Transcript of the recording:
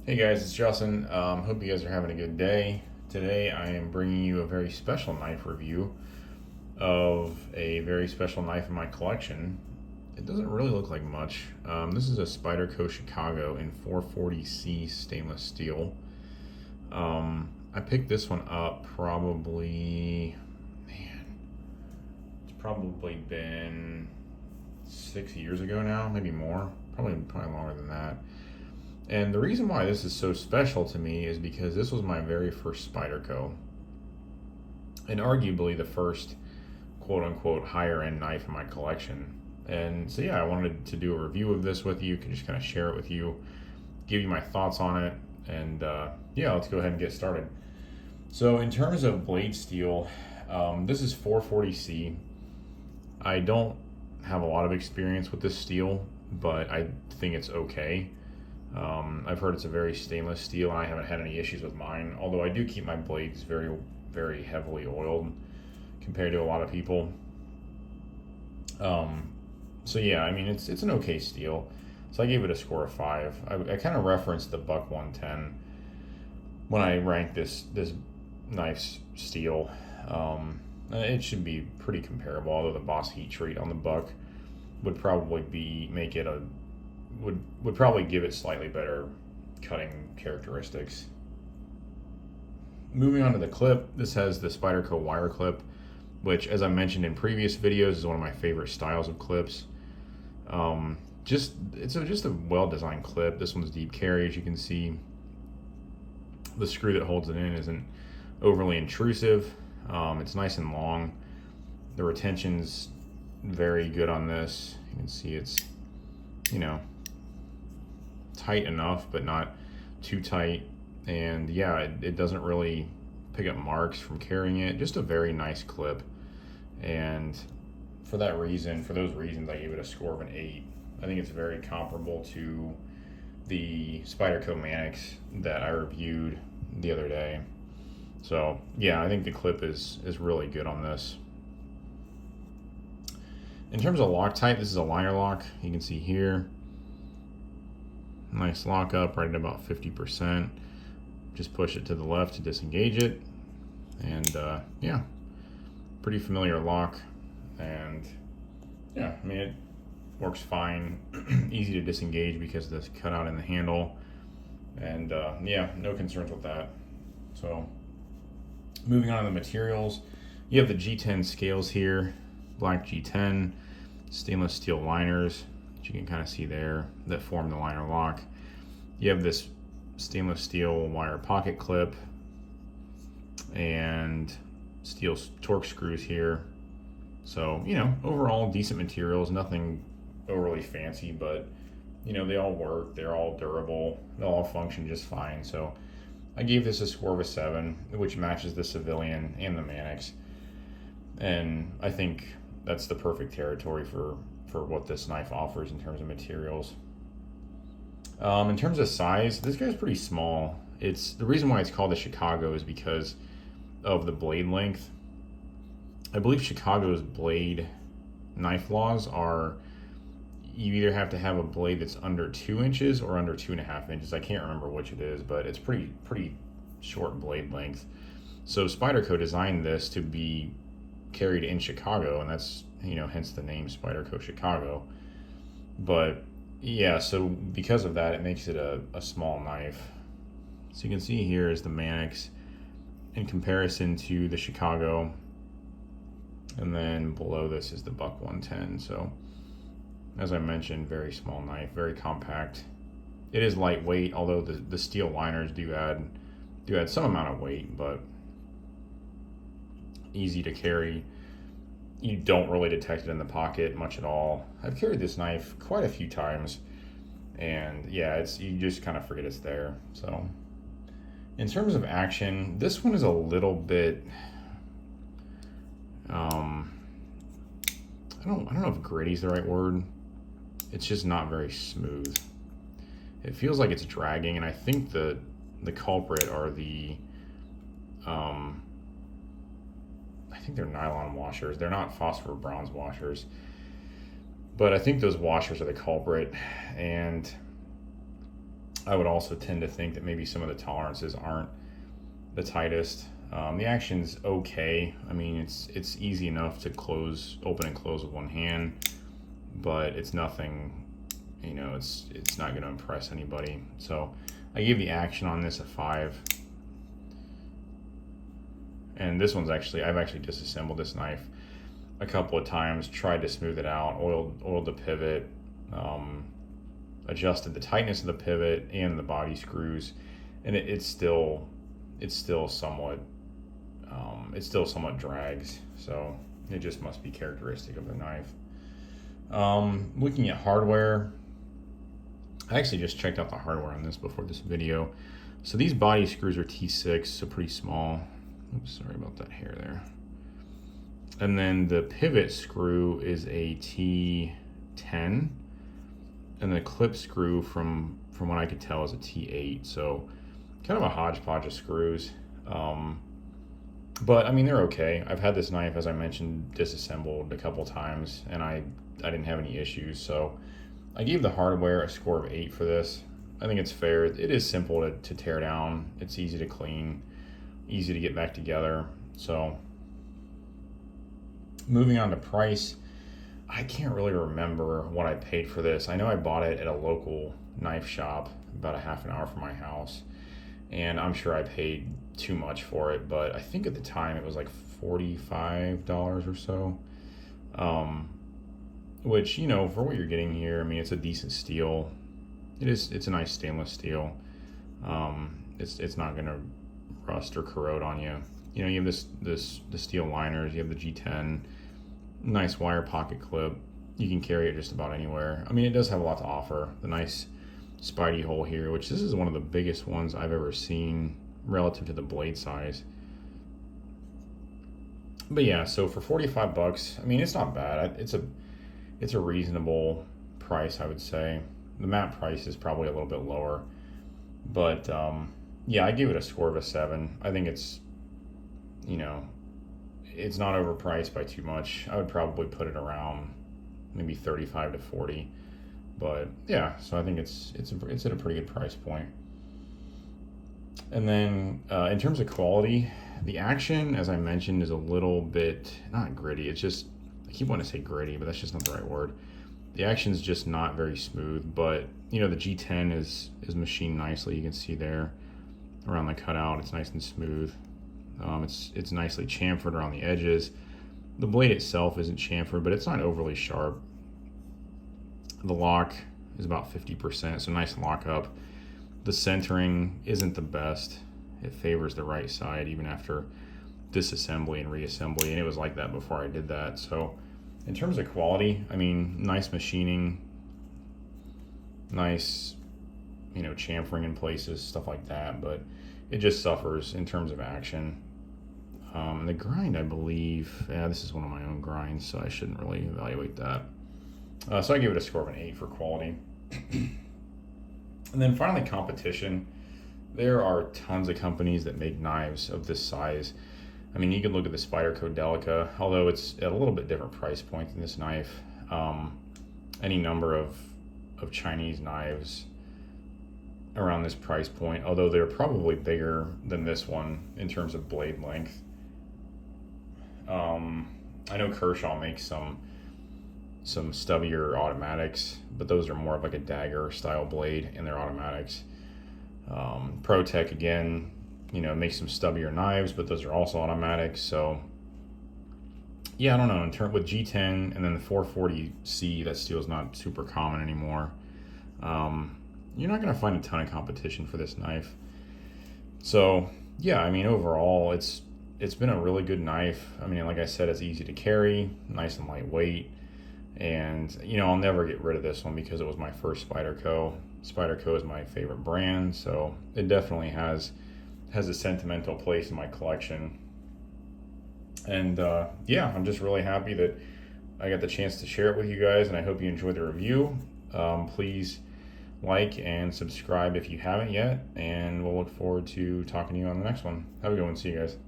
Hey guys, it's Justin. Hope you guys are having a good day. Today I am bringing you a very special knife review of a very special knife in my collection. It doesn't really look like much. This is a Spyderco Chicago in 440C stainless steel. I picked this one up probably, man, it's probably been 6 years ago now, maybe more, probably longer than that. And the reason why this is so special to me is because this was my very first Spyderco, and arguably the first quote unquote higher end knife in my collection. And so, yeah, I wanted to do a review of this with you, can just kind of share it with you, give you my thoughts on it, and yeah, let's go ahead and get started. So, in terms of blade steel, this is 440C. I don't have a lot of experience with this steel, but I think it's okay. I've heard it's a very stainless steel, and I haven't had any issues with mine. Although I do keep my blades very, very heavily oiled compared to a lot of people. So yeah, I mean it's an okay steel. So I gave it a score of 5. I kind of referenced the Buck 110 when I ranked this knife's steel. It should be pretty comparable, although the Boss heat treat on the Buck would probably make it a would probably give it slightly better cutting characteristics. Moving on to the clip, this has the Spyderco wire clip, which, as I mentioned in previous videos, is one of my favorite styles of clips. Just a well-designed clip. This one's deep carry, as you can see. The screw that holds it in isn't overly intrusive. It's nice and long. The retention's very good on this. You can see it's, you know, tight enough, but not too tight. And yeah, it doesn't really pick up marks from carrying it. Just a very nice clip. And for those reasons, I gave it a score of an 8. I think it's very comparable to the Spyderco Manix that I reviewed the other day. So yeah, I think the clip is really good on this. In terms of Loctite, this is a liner lock. You can see here, nice lock up right at about 50%. Just push it to the left to disengage it, and yeah, pretty familiar lock. And yeah, I mean, it works fine. Easy to disengage because of this cutout in the handle, and yeah, no concerns with that. So moving on to the materials, you have the G10 scales here, black G10 stainless steel liners that you can kind of see there that form the liner lock. You have this stainless steel wire pocket clip and steel torque screws here. So, you know, overall decent materials, nothing overly fancy, but you know, they all work, they're all durable, they'll all function just fine. So I gave this a score of a 7, which matches the Civilian and the Manix. And I think that's the perfect territory for what this knife offers in terms of materials. In terms of size, this guy's pretty small. It's the reason why it's called the Chicago is because of the blade length. I believe Chicago's blade knife laws are you either have to have a blade that's under 2 inches or under 2.5 inches. I can't remember which it is, but it's pretty short blade length. So Spyderco designed this to be carried in Chicago, and that's, you know, hence the name Spyderco Chicago. But yeah, so because of that, it makes it a small knife. So you can see here is the Manix in comparison to the Chicago, and then below this is the Buck 110. So as I mentioned, very small knife, very compact. It is lightweight, although the steel liners do add some amount of weight, but easy to carry. You don't really detect it in the pocket much at all. I've carried this knife quite a few times, and yeah, you just kind of forget it's there. So in terms of action, this one is a little bit I don't know if gritty is the right word. It's just not very smooth. It feels like it's dragging, and I think the culprit are the I think they're nylon washers. They're not phosphor bronze washers, but I think those washers are the culprit. And I would also tend to think that maybe some of the tolerances aren't the tightest. The action's okay. I mean, it's easy enough to open and close with one hand, but it's nothing, you know, it's not going to impress anybody. So I gave the action on this a 5. And this one's I've actually disassembled this knife a couple of times, tried to smooth it out, oiled the pivot, adjusted the tightness of the pivot and the body screws, and it still somewhat drags. So it just must be characteristic of the knife. Looking at hardware, I actually just checked out the hardware on this before this video. So these body screws are T6, so pretty small. Oops, sorry about that hair there. And then the pivot screw is a T10, and the clip screw from what I could tell is a T8. So kind of a hodgepodge of screws. But I mean, they're okay. I've had this knife, as I mentioned, disassembled a couple times, and I didn't have any issues. So I gave the hardware a score of 8 for this. I think it's fair. It is simple to tear down. It's easy to clean, easy to get back together. So moving on to price, I can't really remember what I paid for this. I know I bought it at a local knife shop about a half an hour from my house, and I'm sure I paid too much for it, but I think at the time it was like $45 or so. Which, you know, for what you're getting here, I mean, it's a decent steel. It's a nice stainless steel. It's not gonna rust or corrode on you. You know, you have the steel liners, you have the G10, nice wire pocket clip. You can carry it just about anywhere. I mean, it does have a lot to offer. The nice Spidey hole here, which this is one of the biggest ones I've ever seen relative to the blade size. But yeah, so for 45 bucks, I mean, it's not bad. It's a reasonable price, I would say. The map price is probably a little bit lower, but yeah, I give it a score of a 7. I think it's, you know, it's not overpriced by too much. I would probably put it around maybe 35 to 40. But yeah, so I think it's at a pretty good price point. And then in terms of quality, the action, as I mentioned, is a little bit not gritty. It's just, I keep wanting to say gritty, but that's just not the right word. The action is just not very smooth. But you know, the G10 is machined nicely. You can see there around the cutout, it's nice and smooth. It's nicely chamfered around the edges. The blade itself isn't chamfered, but it's not overly sharp. The lock is about 50%, so nice lock up. The centering isn't the best. It favors the right side even after disassembly and reassembly, and it was like that before I did that. So in terms of quality, I mean, nice machining, nice, you know, chamfering in places, stuff like that, but it just suffers in terms of action. The grind, I believe, yeah, this is one of my own grinds, so I shouldn't really evaluate that. So I give it a score of an 8 for quality. And then finally, competition. There are tons of companies that make knives of this size. I mean, you can look at the Spyderco Delica, although it's at a little bit different price point than this knife. Any number of Chinese knives around this price point, although they're probably bigger than this one in terms of blade length. I know Kershaw makes some stubbier automatics, but those are more of like a dagger style blade in their automatics. ProTech, again, you know, makes some stubbier knives, but those are also automatics. So yeah, I don't know, in terms with G10 and then the 440C, that steel is not super common anymore. You're not going to find a ton of competition for this knife. So yeah, I mean, overall it's been a really good knife. I mean, like I said, it's easy to carry, nice and lightweight. And, you know, I'll never get rid of this one because it was my first Spyderco. Spyderco is my favorite brand, so it definitely has a sentimental place in my collection. And yeah, I'm just really happy that I got the chance to share it with you guys, and I hope you enjoyed the review. Please like and subscribe if you haven't yet, and we'll look forward to talking to you on the next one. Have a good one. See you guys.